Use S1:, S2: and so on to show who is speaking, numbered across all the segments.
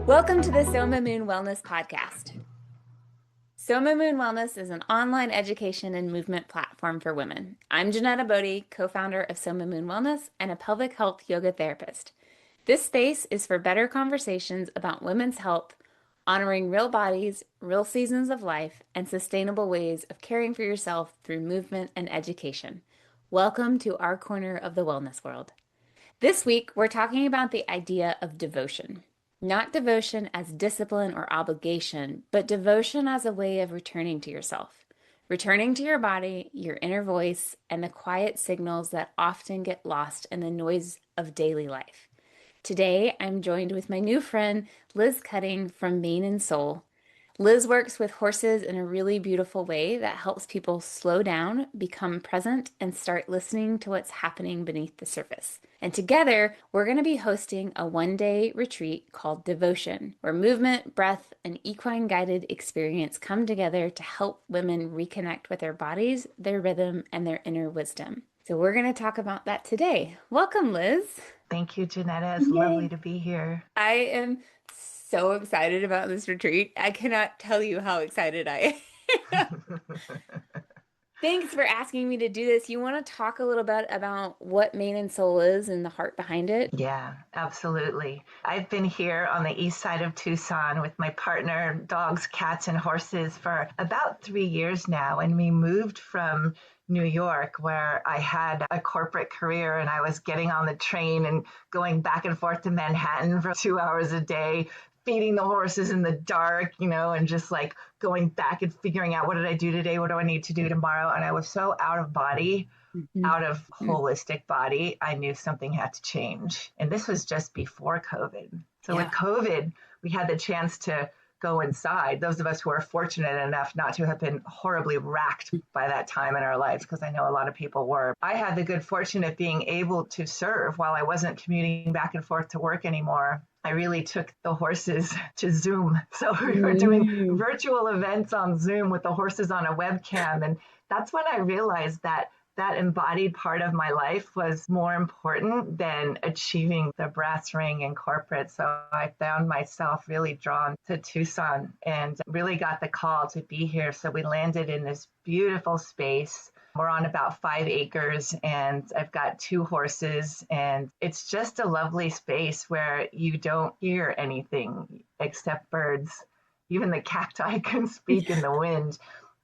S1: Welcome to the Soma Moon Wellness Podcast. Soma Moon Wellness is an online education and movement platform for women. I'm Jeanetta Bodie, co-founder of Soma Moon Wellness and a pelvic health yoga therapist. This space is for better conversations about women's health, honoring real bodies, real seasons of life, and sustainable ways of caring for yourself through movement and education. Welcome to our corner of the wellness world. This week, we're talking about the idea of devotion. Not devotion as discipline or obligation, but devotion as a way of returning to yourself, returning to your body, your inner voice, and the quiet signals that often get lost in the noise of daily life. Today, I'm joined with my new friend, Liz Cutting from Mane and Soul. Liz works with horses in a really beautiful way that helps people slow down, become present, and start listening to what's happening beneath the surface. And together, we're going to be hosting a one-day retreat called Devotion, where movement, breath, and equine-guided experience come together to help women reconnect with their bodies, their rhythm, and their inner wisdom. So we're going to talk about that today. Welcome, Liz.
S2: Thank you, Jeanetta. It's lovely to be here.
S1: I am so excited about this retreat. I cannot tell you how excited I am. Thanks for asking me to do this. You want to talk a little bit about what Mane and Soul is and the heart behind it?
S2: Yeah, absolutely. I've been here on the east side of Tucson with my partner, dogs, cats, and horses for about 3 years now. And we moved from New York, where I had a corporate career and I was getting on the train and going back and forth to Manhattan for 2 hours a day, feeding the horses in the dark, and just like going back and figuring out, what did I do today? What do I need to do tomorrow? And I was so out of body, out of holistic body, I knew something had to change. And this was just before COVID. So with COVID, we had the chance to go inside. Those of us who are fortunate enough not to have been horribly racked by that time in our lives, because I know a lot of people were. I had the good fortune of being able to serve while I wasn't commuting back and forth to work anymore. I really took the horses to Zoom. So we were doing virtual events on Zoom with the horses on a webcam. And that's when I realized that embodied part of my life was more important than achieving the brass ring in corporate. So I found myself really drawn to Tucson and really got the call to be here. So we landed in this beautiful space. We're on about 5 acres and I've got 2 horses, and it's just a lovely space where you don't hear anything except birds. Even the cacti can speak in the wind.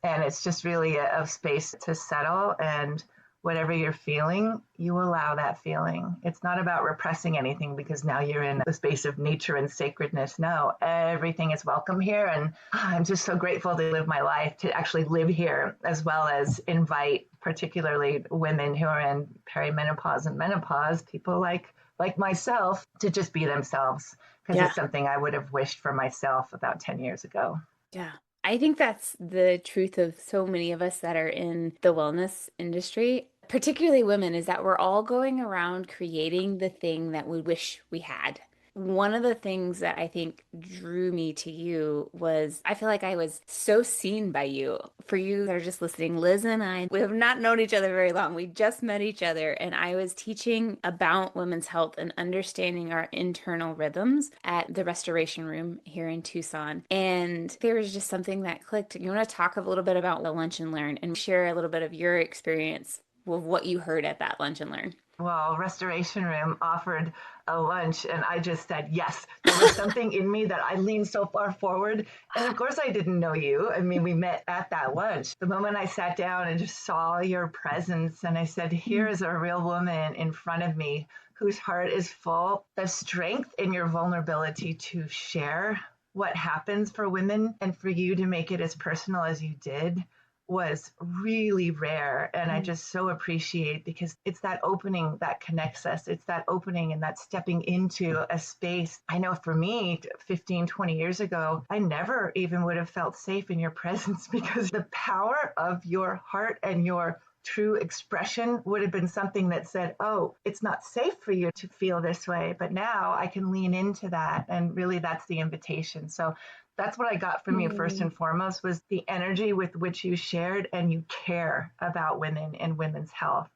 S2: And it's just really a space to settle, and whatever you're feeling, you allow that feeling. It's not about repressing anything because now you're in the space of nature and sacredness. No, everything is welcome here. And I'm just so grateful to live my life, to actually live here, as well as invite particularly women who are in perimenopause and menopause, people like myself, to just be themselves, because it's something I would have wished for myself about 10 years ago.
S1: Yeah. I think that's the truth of so many of us that are in the wellness industry, particularly women, is that we're all going around creating the thing that we wish we had. One of the things that I think drew me to you was I feel like I was so seen by you. For you that are just listening, Liz and I, we have not known each other very long. We just met each other, and I was teaching about women's health and understanding our internal rhythms at the Restoration Room here in Tucson. And there was just something that clicked. You want to talk a little bit about the Lunch and Learn and share a little bit of your experience with what you heard at that Lunch and Learn?
S2: Well, Restoration Room offered a lunch, and I just said yes. There was something in me that I leaned so far forward. And of course, I didn't know you. I mean, we met at that lunch. The moment I sat down and just saw your presence, and I said, here is a real woman in front of me whose heart is full. The strength in your vulnerability to share what happens for women, and for you to make it as personal as you did, was really rare. And I just so appreciate, because it's that opening that connects us. It's that opening and that stepping into a space. I know for me, 15, 20 years ago, I never even would have felt safe in your presence, because the power of your heart and your true expression would have been something that said, oh, it's not safe for you to feel this way. But now I can lean into that. And really, that's the invitation. So that's what I got from you first and foremost, was the energy with which you shared, and you care about women and women's health.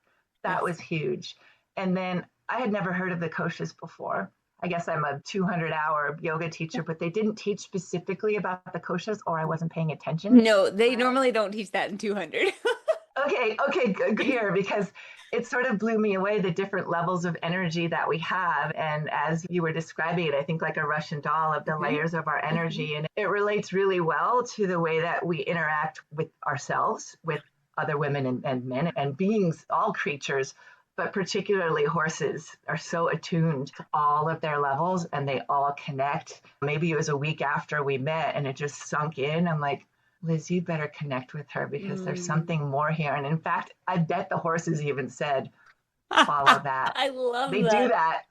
S2: That was huge. And then I had never heard of the koshas before. I guess I'm a 200-hour yoga teacher, but they didn't teach specifically about the koshas, or I wasn't paying attention.
S1: No, they normally don't teach that in 200.
S2: Okay, good here, because it sort of blew me away the different levels of energy that we have. And as you were describing it, I think like a Russian doll of the
S1: Mhm,
S2: layers of our
S1: mhm.
S2: energy. And it relates really well to the way that we interact with ourselves, with other women and men and beings, all creatures, but particularly horses are so attuned to all of their levels and they all connect. Maybe it was a week after we met and it just sunk in. I'm like, Liz, you better connect with her because there's
S1: Mm.
S2: something more here. And in fact, I bet the horses even said, follow that.
S1: I love
S2: They do
S1: that.
S2: that,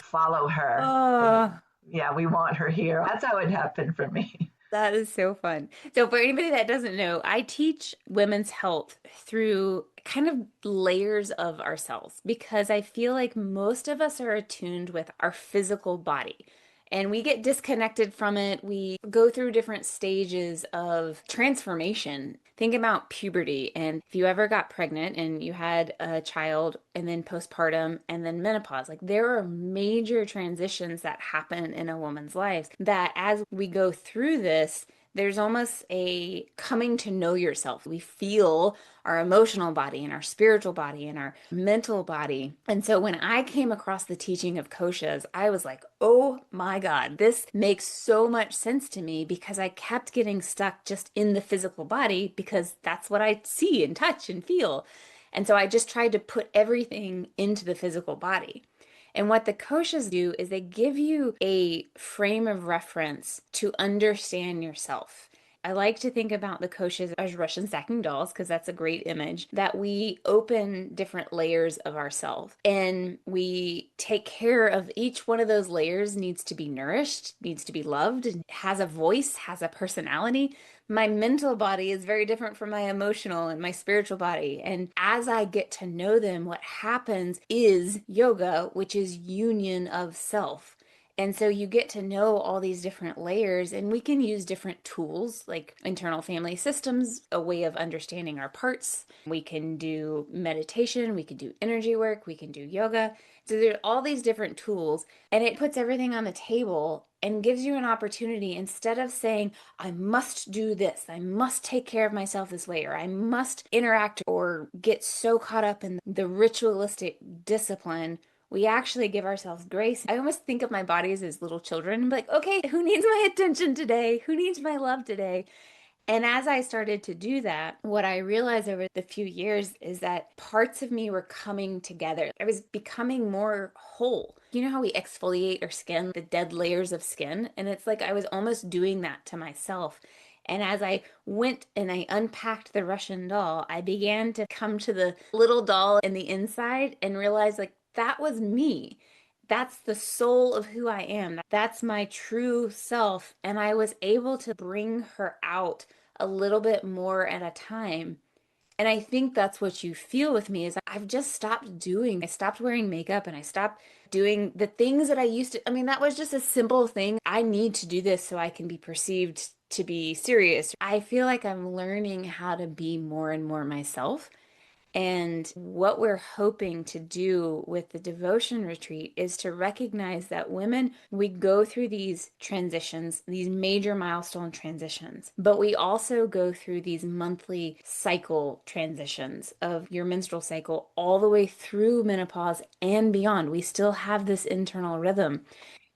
S2: follow her. And
S1: Oh,
S2: yeah, we want her here. That's how it happened for me.
S1: that is so fun. So, for anybody that doesn't know, I teach women's health through kind of layers of ourselves because I feel like most of us are attuned with our physical body and we get disconnected from it. We go through different stages of transformation. Think about puberty, and if you ever got pregnant and you had a child, and then postpartum, and then menopause, like there are major transitions that happen in a woman's life that as we go through this, there's almost a coming to know yourself. We feel our emotional body and our spiritual body and our mental body. And so when I came across the teaching of koshas, I was like, oh my God, this makes so much sense to me because I kept getting stuck just in the physical body because that's what I see and touch and feel. And so I just tried to put everything into the physical body. And what the koshas do is they give you a frame of reference to understand yourself. I like to think about the koshas as Russian stacking dolls because that's a great image that we open different layers of ourselves and we take care of each one of those layers needs to be nourished, needs to be loved, has a voice, has a personality. My mental body is very different from my emotional and my spiritual body. And as I get to know them, what happens is yoga, which is union of self. And so you get to know all these different layers, and we can use different tools like internal family systems, a way of understanding our parts. We can do meditation, we can do energy work, we can do yoga. So there's all these different tools, and it puts everything on the table and gives you an opportunity instead of saying, I must do this, I must take care of myself this way, or I must interact or get so caught up in the ritualistic discipline. We actually give ourselves grace. I almost think of my bodies as little children. I'm like, okay, who needs my attention today? Who needs my love today? And as I started to do that, what I realized over the few years is that parts of me were coming together. I was becoming more whole. You know how we exfoliate our skin, the dead layers of skin? And it's like I was almost doing that to myself. And as I went and I unpacked the Russian doll, I began to come to the little doll in the inside and realize like that was me. That's the soul of who I am. That's my true self. And I was able to bring her out a little bit more at a time. And I think that's what you feel with me is I've just stopped doing. I stopped wearing makeup and I stopped doing the things that I used to. I mean, that was just a simple thing. I need to do this so I can be perceived to be serious. I feel like I'm learning how to be more and more myself. And what we're hoping to do with the devotion retreat is to recognize that women, we go through these transitions, these major milestone transitions, but we also go through these monthly cycle transitions of your menstrual cycle all the way through menopause and beyond. We still have this internal rhythm.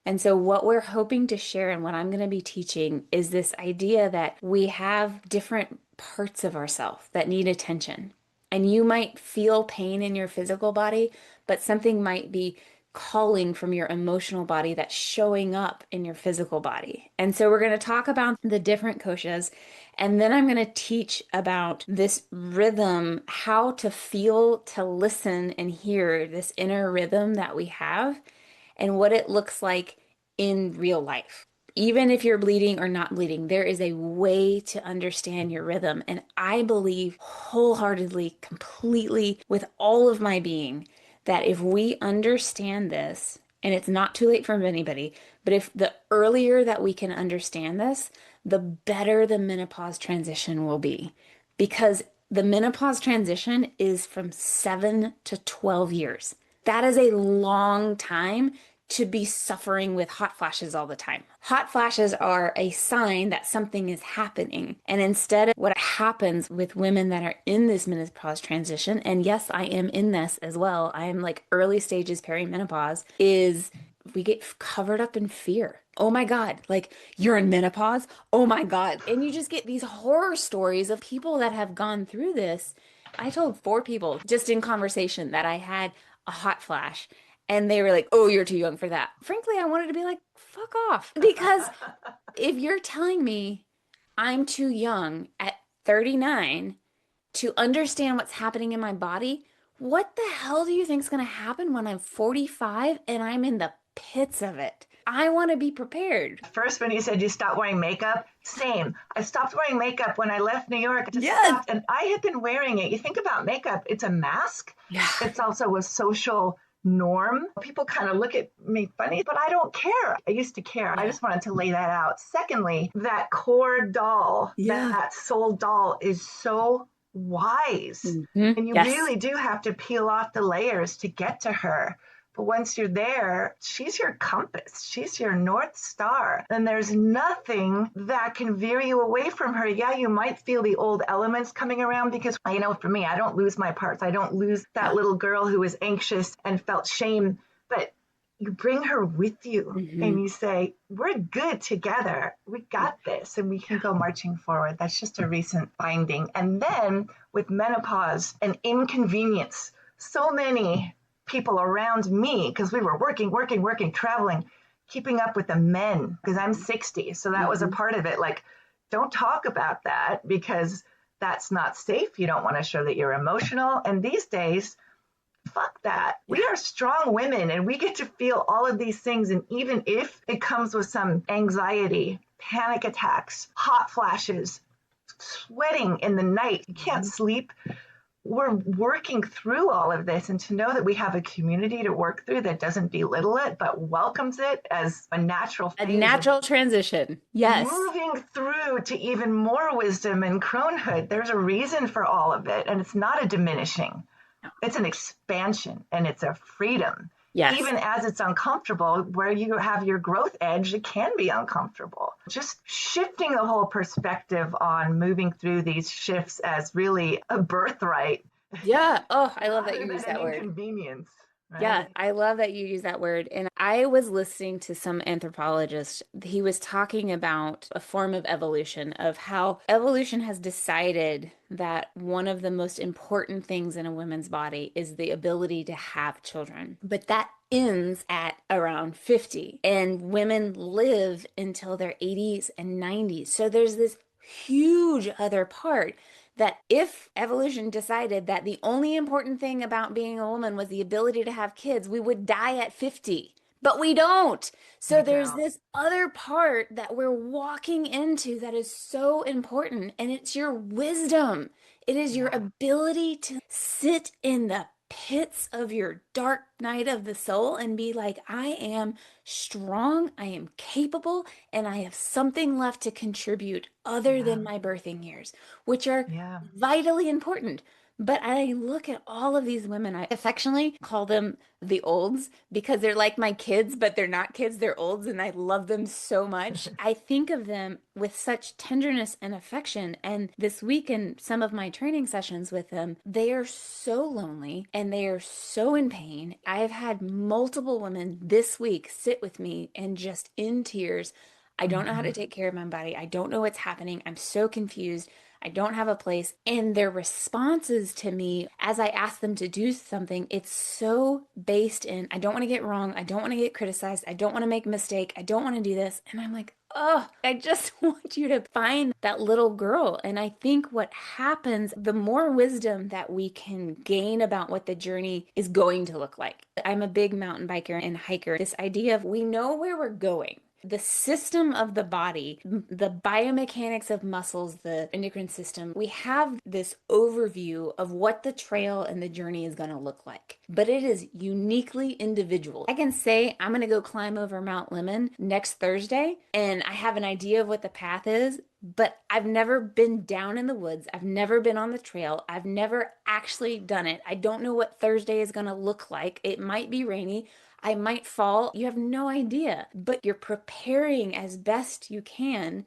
S1: And so, what we're hoping to share and what I'm going to be teaching is this idea that we have different parts of ourselves that need attention. And you might feel pain in your physical body, but something might be calling from your emotional body that's showing up in your physical body. And so, we're going to talk about the different koshas. And then I'm going to teach about this rhythm, how to feel, to listen, and hear this inner rhythm that we have and what it looks like in real life. Even if you're bleeding or not bleeding, there is a way to understand your rhythm. And I believe wholeheartedly, completely, with all of my being, that if we understand this, and it's not too late for anybody, but if the earlier that we can understand this, the better the menopause transition will be. Because the menopause transition is from 7 to 12 years. That is a long time to be suffering with hot flashes all the time. Hot flashes are a sign that something is happening. And instead of what happens with women that are in this menopause transition, and yes, I am in this as well, I am like early stages perimenopause, is we get covered up in fear. Oh my God, like you're in menopause? Oh my God. And you just get these horror stories of people that have gone through this. I told 4 people just in conversation that I had a hot flash, and they were like, oh, you're too young for that. Frankly, I wanted to be like, fuck off. Because if you're telling me I'm too young at 39 to understand what's happening in my body, what the hell do you think is going to happen when I'm 45 and I'm in the pits of it? I want to be prepared.
S2: First, when you said you stopped wearing makeup, same. I stopped wearing makeup when I left New York. I just
S1: Yes.
S2: stopped, and I had been wearing it. You think about makeup, it's a mask.
S1: Yeah.
S2: It's also a social norm. People kind of look at me funny, but I don't care. I used to care. I
S1: Yeah.
S2: just wanted to lay that out. Secondly, that core doll,
S1: Yeah.
S2: that soul doll is so wise. And you
S1: Yes.
S2: really do have to peel off the layers to get to her. But once you're there, she's your compass. She's your North Star. And there's nothing that can veer you away from her. Yeah, you might feel the old elements coming around because, for me, I don't lose my parts. I don't lose that
S1: Yeah.
S2: little girl who was anxious and felt shame. But you bring her with you and you say, we're good together. We got this and we can go marching forward. That's just a recent finding. And then with menopause and inconvenience, so many people around me, because we were working, traveling, keeping up with the men, because I'm 60. So that was a part of it. Like, don't talk about that because that's not safe. You don't want to show that you're emotional. And these days, fuck that.
S1: Yeah.
S2: We are strong women and we get to feel all of these things. And even if it comes with some anxiety, panic attacks, hot flashes, sweating in the night, you can't sleep, we're working through all of this, and to know that we have a community to work through that doesn't belittle it but welcomes it as a natural
S1: A
S2: phase of
S1: natural transition. Yes.
S2: moving through to even more wisdom and cronehood. There's a reason for all of it, and it's not a diminishing, it's an expansion, and it's a freedom.
S1: Yes.
S2: Even as it's uncomfortable, where you have your growth edge, it can be uncomfortable. Just shifting the whole perspective on moving through these shifts as really a birthright,
S1: Yeah. Oh, I love that
S2: rather
S1: you use
S2: than an
S1: that word.
S2: inconvenience,
S1: Yeah,
S2: right?
S1: I love that you use that word. And I was listening to some anthropologist. He was talking about a form of evolution, of how evolution has decided that one of the most important things in a woman's body is the ability to have children. But that ends at around 50, and women live until their 80s and 90s. So there's this huge other part that if evolution decided that the only important thing about being a woman was the ability to have kids, we would die at 50. But we don't. So
S2: We
S1: there's
S2: don't.
S1: this other part that we're walking into that is so important, and it's your wisdom. It is your
S2: Yeah.
S1: ability to sit in the pits of your dark night of the soul and be like, I am strong, I am capable, and I have something left to contribute other
S2: Yeah.
S1: than my birthing years, which are
S2: Yeah.
S1: vitally important. But I look at all of these women, I affectionately call them the olds because they're like my kids, but they're not kids, they're olds, and I love them so much. I think of them with such tenderness and affection. And this week in some of my training sessions with them, they are so lonely and they are so in pain. I've had multiple women this week sit with me and just in tears. I don't know how to
S2: Mm-hmm.
S1: take care of my body. I don't know what's happening. I'm so confused. I don't have a place. And their responses to me as I ask them to do something, it's so based in, I don't want to get wrong. I don't want to get criticized. I don't want to make a mistake. I don't want to do this. And I'm like, oh, I just want you to find that little girl. And I think what happens, the more wisdom that we can gain about what the journey is going to look like. I'm a big mountain biker and hiker. This idea of we know where we're going. The system of the body, the biomechanics of muscles, the endocrine system, we have this overview of what the trail and the journey is going to look like. But it is uniquely individual. I can say I'm going to go climb over Mount Lemon next Thursday, and I have an idea of what the path is, but I've never been down in the woods. I've never been on the trail. I've never actually done it. I don't know what Thursday is going to look like. It might be rainy. I might fall. You have no idea, but you're preparing as best you can.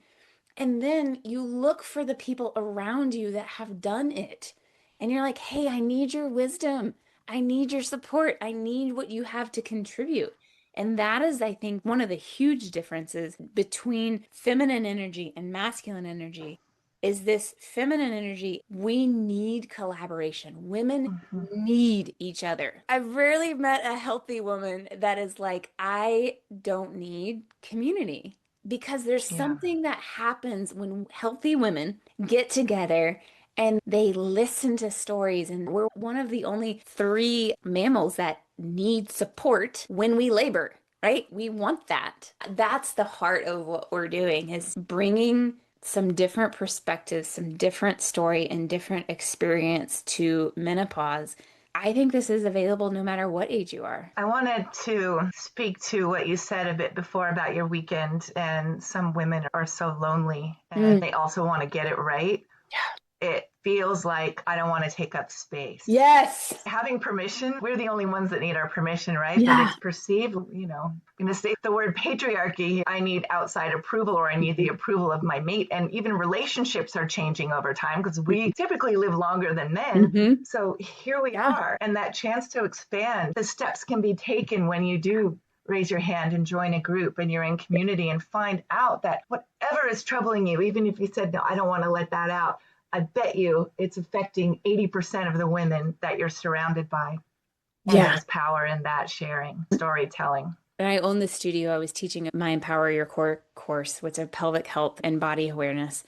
S1: And then you look for the people around you that have done it. And you're like, hey, I need your wisdom. I need your support. I need what you have to contribute. And that is, I think, one of the huge differences between feminine energy and masculine energy is this feminine energy. We need collaboration. Women
S2: Mm-hmm.
S1: need each other. I've rarely met a healthy woman that is like, I don't need community because there's
S2: Yeah.
S1: something that happens when healthy women get together and they listen to stories. And we're one of the only three mammals that need support when we labor, right? We want that. That's the heart of what we're doing is bringing some different perspectives, some different story and different experience to menopause. I think this is available no matter what age you are.
S2: I wanted to speak to what you said a bit before about your weekend, and some women are so lonely and
S1: Mm.
S2: they also want to get it right. It feels like I don't want to take up space.
S1: Yes.
S2: Having permission, we're the only ones that need our permission, right? But
S1: Yeah.
S2: it's perceived, I'm going to say the word patriarchy. I need outside approval, or I need the approval of my mate. And even relationships are changing over time because we typically live longer than men.
S1: Mm-hmm.
S2: So here we
S1: Yeah.
S2: are. And that chance to expand, the steps can be taken when you do raise your hand and join a group and you're in community and find out that whatever is troubling you, even if you said, no, I don't want to let that out, I bet you it's affecting 80% of the women that you're surrounded by. And
S1: Yeah.
S2: there's power in that sharing, storytelling.
S1: When I owned the studio, I was teaching my Empower Your Core course, which is pelvic health and body awareness.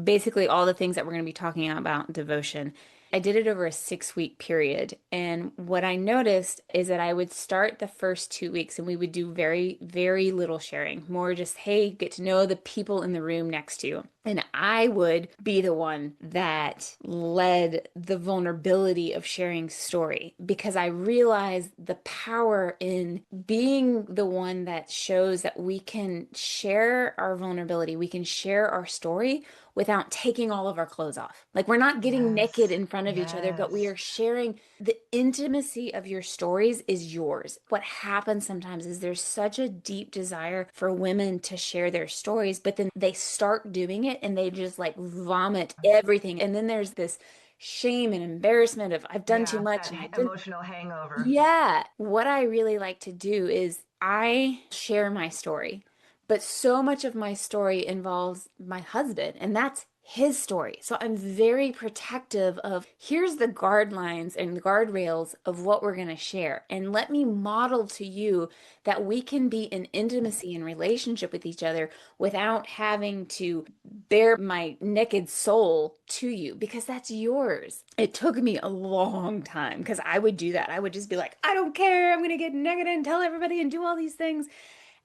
S1: Basically, all the things that we're going to be talking about devotion. I did it over a 6 week period. And what I noticed is that I would start the first 2 weeks and we would do very, very little sharing, more just, hey, get to know the people in the room next to you. And I would be the one that led the vulnerability of sharing story because I realized the power in being the one that shows that we can share our vulnerability, we can share our story without taking all of our clothes off. Like we're not getting naked
S2: Yes.
S1: in front of each other, but we
S2: Yes.
S1: are sharing the intimacy of your stories is yours. What happens sometimes is there's such a deep desire for women to share their stories, but then they start doing it and they just like vomit everything. And then there's this shame and embarrassment of I've done too
S2: Yeah.
S1: much
S2: That
S1: and I didn't.
S2: emotional hangover.
S1: Yeah. What I really like to do is I share my story, but so much of my story involves my husband, and that's his story. So I'm very protective of here's the guard lines and guardrails of what we're going to share. And let me model to you that we can be in intimacy and relationship with each other without having to bare my naked soul to you because that's yours. It took me a long time because I would do that. I would just be like, I don't care. I'm going to get naked and tell everybody and do all these things.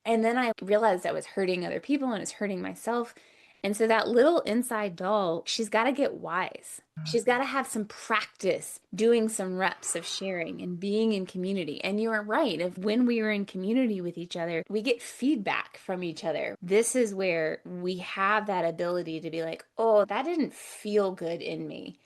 S1: And then I realized I was hurting other people and it's hurting myself. And so that little inside doll, she's got to get wise. She's got to have some practice doing some reps of sharing and being in community. And you are right. If when we are in community with each other, we get feedback from each other. This is where we have that ability to be like, oh, that didn't feel good in me.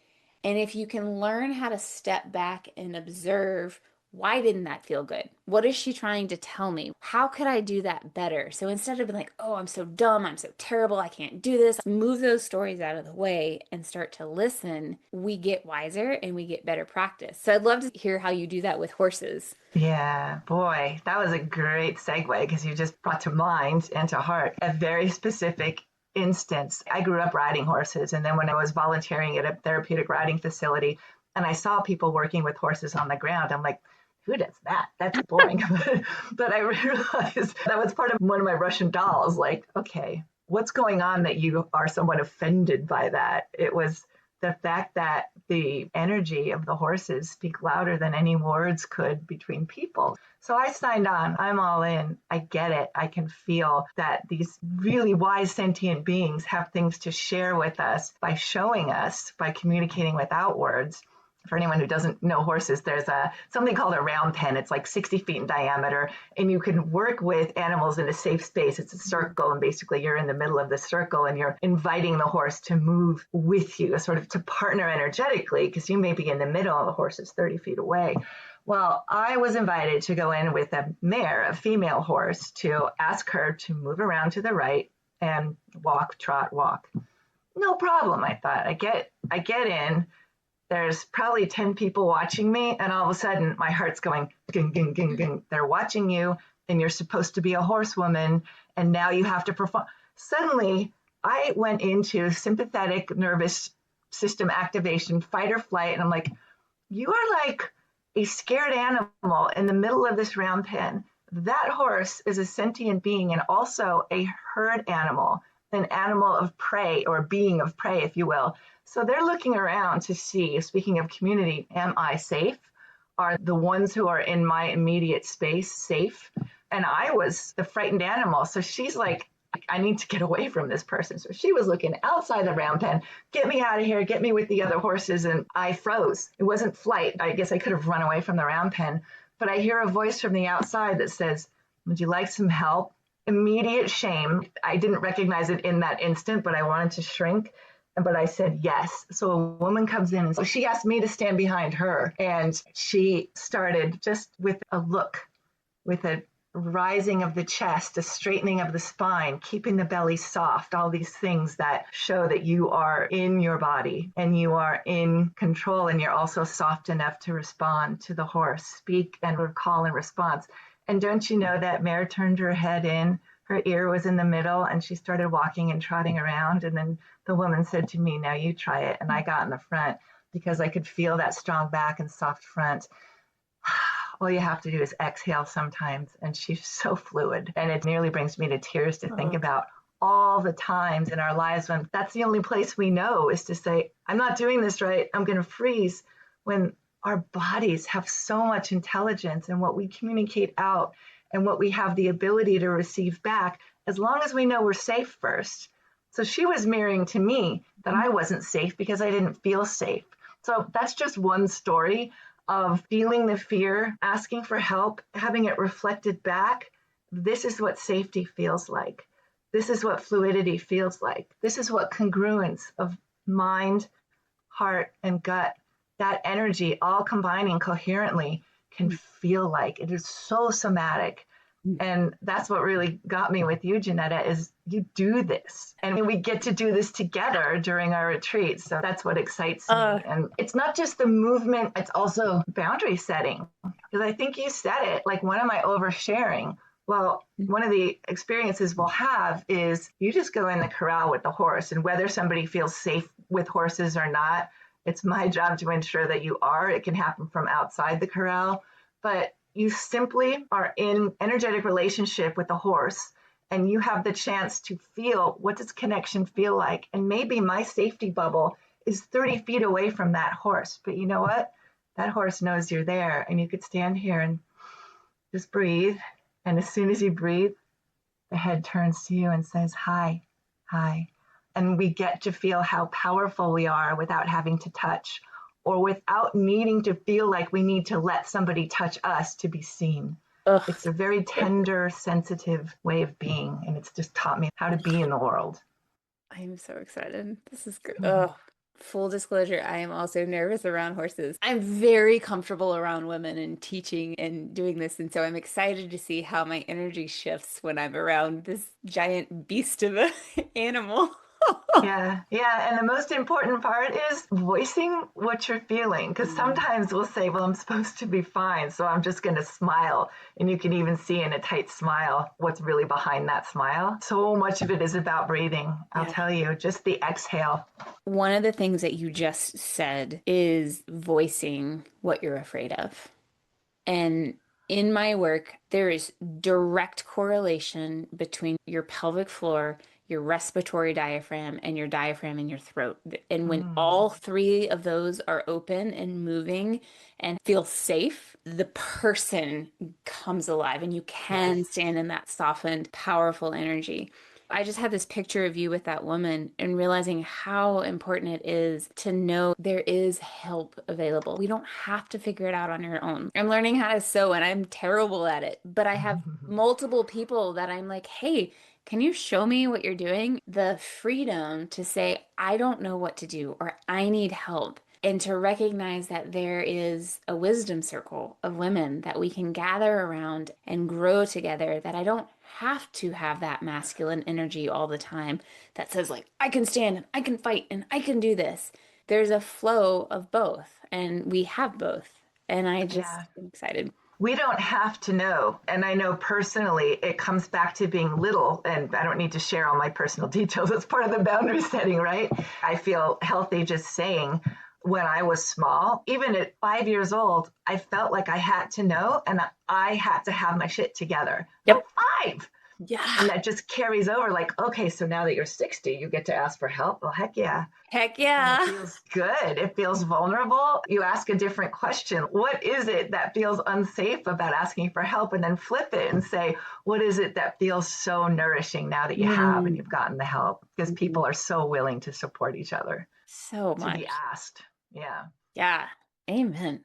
S1: And if you can learn how to step back and observe, why didn't that feel good? What is she trying to tell me? How could I do that better? So instead of being like, oh, I'm so dumb, I'm so terrible, I can't do this, move those stories out of the way and start to listen, we get wiser and we get better practice. So I'd love to hear how you do that with horses.
S2: Yeah, boy, that was a great segue because you just brought to mind and to heart a very specific instance. I grew up riding horses, and then when I was volunteering at a therapeutic riding facility and I saw people working with horses on the ground, I'm like, who does that? That's boring. But I realized that was part of one of my Russian dolls. Like, okay, what's going on that you are somewhat offended by that? It was the fact that the energy of the horses speak louder than any words could between people. So I signed on. I'm all in. I get it. I can feel that these really wise sentient beings have things to share with us by showing us, by communicating without words. For anyone who doesn't know horses, there's something called a round pen. It's like 60 feet in diameter, and you can work with animals in a safe space. It's a circle, and basically you're in the middle of the circle, and you're inviting the horse to move with you, sort of to partner energetically, because you may be in the middle and the horse is 30 feet away. Well, I was invited to go in with a mare, a female horse, to ask her to move around to the right and walk, trot, walk. No problem, I thought. I get in. There's probably 10 people watching me, and all of a sudden my heart's going ging, ging, ging, ging. They're watching you, and you're supposed to be a horsewoman, and now you have to perform. Suddenly, I went into sympathetic nervous system activation, fight or flight, and I'm like, you are like a scared animal in the middle of this round pen. That horse is a sentient being and also a herd animal, an animal of prey, or a being of prey, if you will. So they're looking around to see, speaking of community, am I safe? Are the ones who are in my immediate space safe? And I was the frightened animal. So she's like, I need to get away from this person. So she was looking outside the round pen, get me out of here, get me with the other horses. And I froze. It wasn't flight. I guess I could have run away from the round pen. But I hear a voice from the outside that says, would you like some help? Immediate shame. I didn't recognize it in that instant, but I wanted to shrink. But I said yes. So a woman comes in and so she asked me to stand behind her. And she started just with a look, with a rising of the chest, a straightening of the spine, keeping the belly soft, all these things that show that you are in your body and you are in control, and you're also soft enough to respond to the horse, speak and call in response. And don't you know that mare turned her head in, her ear was in the middle, and she started walking and trotting around. And then the woman said to me, now you try it. And I got in the front because I could feel that strong back and soft front. All you have to do is exhale sometimes. And she's so fluid. And it nearly brings me to tears to think about all the times in our lives when that's the only place we know is to say, I'm not doing this right. I'm going to freeze, when our bodies have so much intelligence, and what we communicate out and what we have the ability to receive back, as long as we know we're safe first. So she was mirroring to me that I wasn't safe because I didn't feel safe. So that's just one story of feeling the fear, asking for help, having it reflected back. This is what safety feels like. This is what fluidity feels like. This is what congruence of mind, heart, and gut, that energy all combining coherently, can feel like. It is so somatic. And that's what really got me with you, Jeanetta, is you do this. And we get to do this together during our retreats. So that's what excites me. And it's not just the movement, it's also boundary setting. Because I think you said it, like, when am I oversharing? Well, one of the experiences we'll have is you just go in the corral with the horse, and whether somebody feels safe with horses or not, it's my job to ensure that you are. It can happen from outside the corral, but you simply are in energetic relationship with the horse, and you have the chance to feel, what does connection feel like? And maybe my safety bubble is 30 feet away from that horse, but you know what? That horse knows you're there, and you could stand here and just breathe. And as soon as you breathe, the head turns to you and says, hi, hi. And we get to feel how powerful we are without having to touch, or without needing to feel like we need to let somebody touch us to be seen.
S1: Ugh.
S2: It's a very tender, sensitive way of being, and it's just taught me how to be in the world.
S1: I am so excited. This is great. Oh, full disclosure, I am also nervous around horses. I'm very comfortable around women and teaching and doing this. And so I'm excited to see how my energy shifts when I'm around this giant beast of an animal.
S2: Yeah, yeah. And the most important part is voicing what you're feeling. Because sometimes we'll say, well, I'm supposed to be fine, so I'm just going to smile. And you can even see in a tight smile what's really behind that smile. So much of it is about breathing. I'll tell you, just the exhale.
S1: One of the things that you just said is voicing what you're afraid of. And in my work, there is direct correlation between your pelvic floor, your respiratory diaphragm, and your diaphragm in your throat. And when all three of those are open and moving and feel safe, the person comes alive, and you can stand in that softened, powerful energy. I just had this picture of you with that woman and realizing how important it is to know there is help available. We don't have to figure it out on your own. I'm learning how to sew and I'm terrible at it, but I have multiple people that I'm like, hey, can you show me what you're doing? The freedom to say, I don't know what to do or I need help. And to recognize that there is a wisdom circle of women that we can gather around and grow together, that I don't have to have that masculine energy all the time that says, like, I can stand and I can fight and I can do this. There's a flow of both, and we have both. And I just
S2: Yeah.
S1: am excited.
S2: We don't have to know. And I know personally, it comes back to being little, and I don't need to share all my personal details. It's part of the boundary setting, right? I feel healthy just saying when I was small, even at 5 years old, I felt like I had to know and I had to have my shit together. I'm
S1: Yep.
S2: 5. And
S1: Yeah.
S2: that just carries over like, okay, so now that you're 60, you get to ask for help. Well, heck yeah.
S1: Heck
S2: And it
S1: yeah.
S2: feels good. It feels vulnerable. You ask a different question. What is it that feels unsafe about asking for help? And then flip it and say, what is it that feels so nourishing now that you have and
S1: Mm.
S2: you've gotten the help? Because people are so willing to support each other,
S1: So
S2: to be
S1: much.
S2: asked. Yeah.
S1: Yeah. Amen.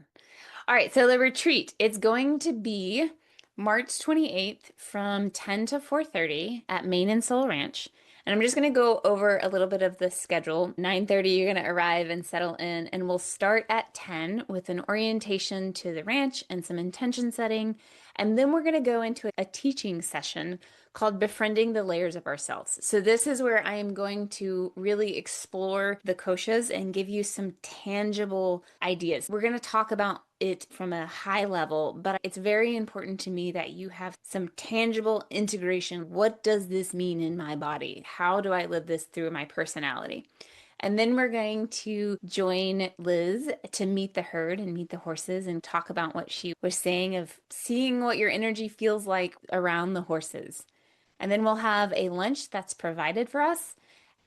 S1: All right, so the retreat, it's going to be March 28th from 10 to 4:30 at Main and Soul Ranch. And I'm just going to go over a little bit of the schedule. 9:30 you're going to arrive and settle in, and we'll start at 10 with an orientation to the ranch and some intention setting. And then we're going to go into a teaching session called Befriending the Layers of Ourselves. So this is where I am going to really explore the koshas and give you some tangible ideas. We're going to talk about it from a high level, but it's very important to me that you have some tangible integration. What does this mean in my body? How do I live this through my personality? And then we're going to join Liz to meet the herd and meet the horses and talk about what she was saying of seeing what your energy feels like around the horses. And then we'll have a lunch that's provided for us.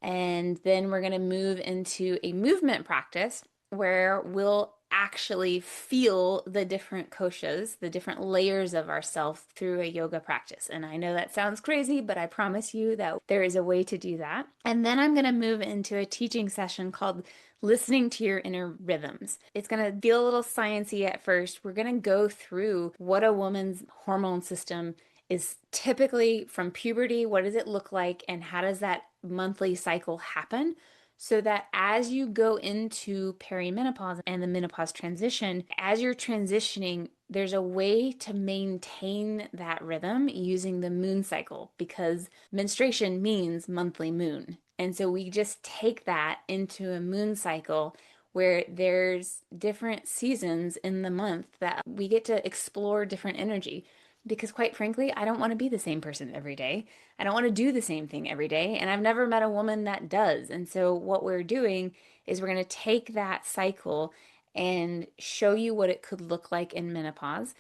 S1: And then we're going to move into a movement practice where we'll actually feel the different koshas, the different layers of ourself through a yoga practice. And I know that sounds crazy, but I promise you that there is a way to do that. And then I'm going to move into a teaching session called listening to your inner rhythms. It's going to feel a little sciencey at first. We're going to go through what a woman's hormone system is typically from puberty. What does it look like? And how does that monthly cycle happen? So that as you go into perimenopause and the menopause transition, as you're transitioning, there's a way to maintain that rhythm using the moon cycle because menstruation means monthly moon. And so we just take that into a moon cycle where there's different seasons in the month that we get to explore different energy. Because quite frankly, I don't want to be the same person every day. I don't want to do the same thing every day. And I've never met a woman that does. And so what we're doing is we're going to take that cycle and show you what it could look like in menopause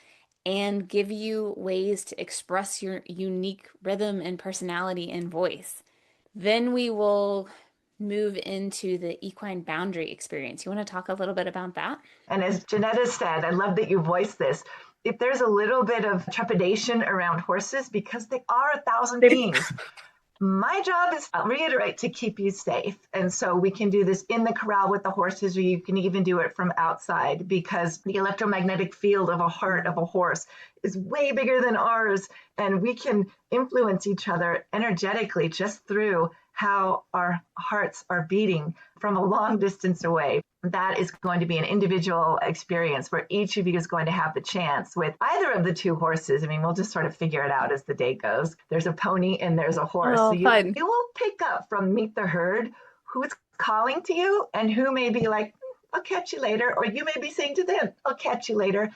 S1: and give you ways to express your unique rhythm and personality and voice. Then we will move into the equine boundary experience. You want to talk a little bit about that?
S2: And as Jeanetta said, I love that you voiced this. If there's a little bit of trepidation around horses because they are 1,000 beings, my job is, I'll reiterate, to keep you safe. And so we can do this in the corral with the horses, or you can even do it from outside because the electromagnetic field of a heart of a horse is way bigger than ours. And we can influence each other energetically just through how our hearts are beating from a long distance away. That is going to be an individual experience where each of you is going to have the chance with either of the two horses. I mean, we'll just sort of figure it out as the day goes. There's a pony and there's a horse. So
S1: Oh, fun.
S2: you will pick up from Meet the Herd who's calling to you and who may be like, I'll catch you later. Or you may be saying to them, I'll catch you later.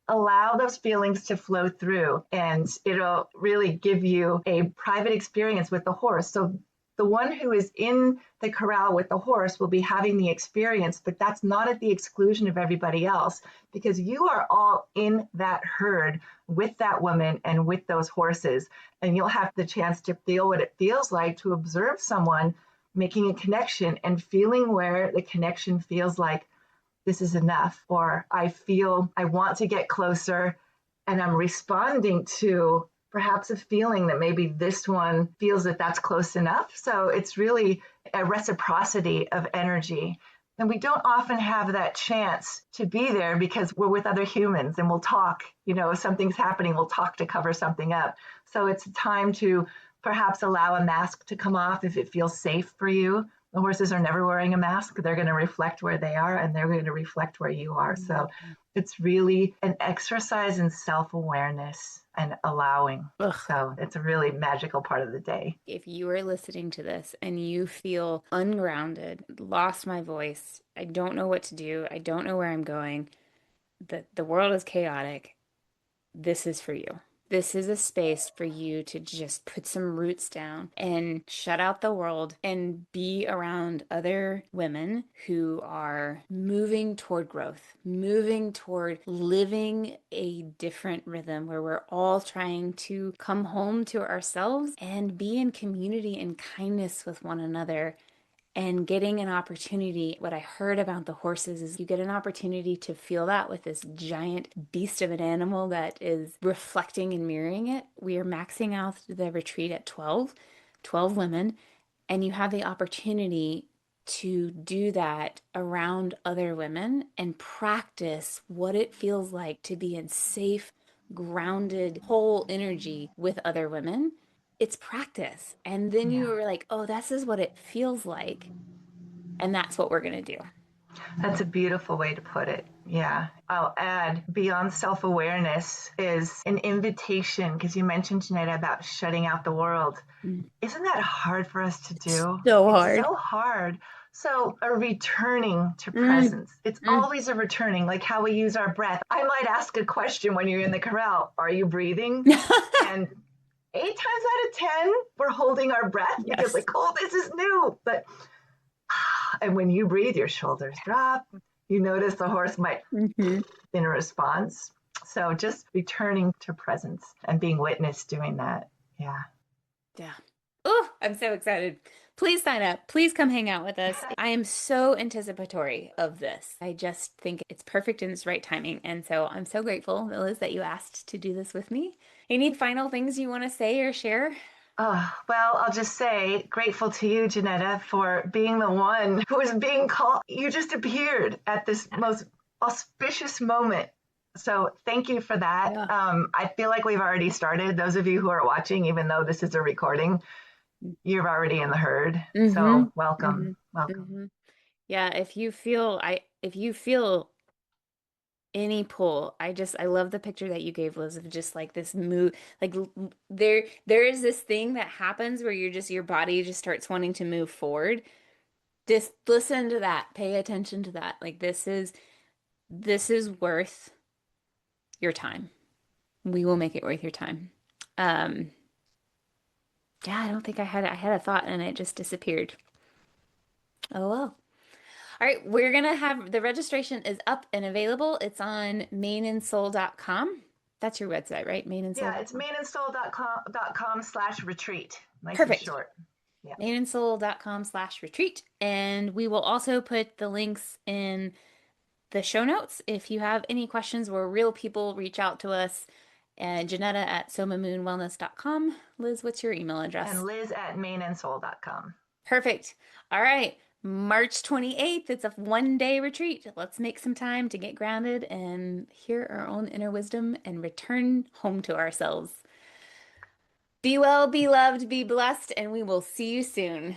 S2: Allow those feelings to flow through and it'll really give you a private experience with the horse. So the one who is in the corral with the horse will be having the experience, but that's not at the exclusion of everybody else because you are all in that herd with that woman and with those horses. And you'll have the chance to feel what it feels like to observe someone making a connection and feeling where the connection feels like this is enough, or I feel I want to get closer and I'm responding to perhaps a feeling that maybe this one feels that that's close enough. So it's really a reciprocity of energy. And we don't often have that chance to be there because we're with other humans and we'll talk, if something's happening, we'll talk to cover something up. So it's a time to perhaps allow a mask to come off if it feels safe for you. The horses are never wearing a mask. They're going to reflect where they are and they're going to reflect where you are. So it's really an exercise in self-awareness and allowing.
S1: Ugh.
S2: So it's a really magical part of the day.
S1: If you are listening to this and you feel ungrounded, lost my voice, I don't know what to do, I don't know where I'm going, the world is chaotic, this is for you. This is a space for you to just put some roots down and shut out the world and be around other women who are moving toward growth, moving toward living a different rhythm where we're all trying to come home to ourselves and be in community and kindness with one another and getting an opportunity. What I heard about the horses is you get an opportunity to feel that with this giant beast of an animal that is reflecting and mirroring it. We are maxing out the retreat at 12 women, and you have the opportunity to do that around other women and practice what it feels like to be in safe, grounded, whole energy with other women. It's practice. And then you
S2: Yeah.
S1: were like, oh, this is what it feels like. And that's what we're going to do.
S2: That's a beautiful way to put it. Yeah. I'll add beyond self awareness is an invitation because you mentioned, Jeanetta, about shutting out the world. Isn't that hard for us to
S1: It's
S2: do?
S1: so
S2: It's
S1: hard.
S2: so hard. So, a returning to
S1: Mm,
S2: presence. It's
S1: mm.
S2: always a returning, like how we use our breath. I might ask a question when you're in the corral. Are you breathing? And 8 times out of 10, we're holding our breath because,
S1: Yes.
S2: like, oh, this is new. But and when you breathe, your shoulders drop. You notice the horse might
S1: Hmm.
S2: in a response. So just returning to presence and being witness doing that. Yeah.
S1: Yeah. Oh, I'm so excited. Please sign up. Please come hang out with us. I am so anticipatory of this. I just think it's perfect in its right timing. And so I'm so grateful, Liz, that you asked to do this with me. Any final things you want to say or share?
S2: Oh, well, I'll just say grateful to you, Jeanetta, for being the one who was being called. You just appeared at this most auspicious moment. So thank you for that.
S1: Yeah.
S2: I feel like we've already started. Those of you who are watching, even though this is a recording, you're already in the herd.
S1: Mm-hmm.
S2: So welcome,
S1: Mm-hmm.
S2: welcome.
S1: Mm-hmm. Yeah, if you feel any pull, I love the picture that you gave, Liz, of just like this move, like there is this thing that happens where your body just starts wanting to move forward. Just listen to that, pay attention to that. Like this is worth your time. We will make it worth your time. Um, yeah, I don't think I had a thought and it just disappeared. Oh well. All right, we're gonna have the registration is up and available. It's on mainandsoul.com. That's your website, right?
S2: Yeah, it's
S1: Mainandsoul.com.
S2: mainandsoul.com/retreat. Nice and
S1: Perfect.
S2: short. Yeah.
S1: mainandsoul.com/retreat. And we will also put the links in the show notes. If you have any questions where real people reach out to us, Jeanetta at somamoonwellness.com. Liz, what's your email
S2: And
S1: address?
S2: Liz at mainandsoul.com.
S1: Perfect. All right. March 28th, it's a 1-day retreat. Let's make some time to get grounded and hear our own inner wisdom and return home to ourselves. Be well, be loved, be blessed, and we will see you soon.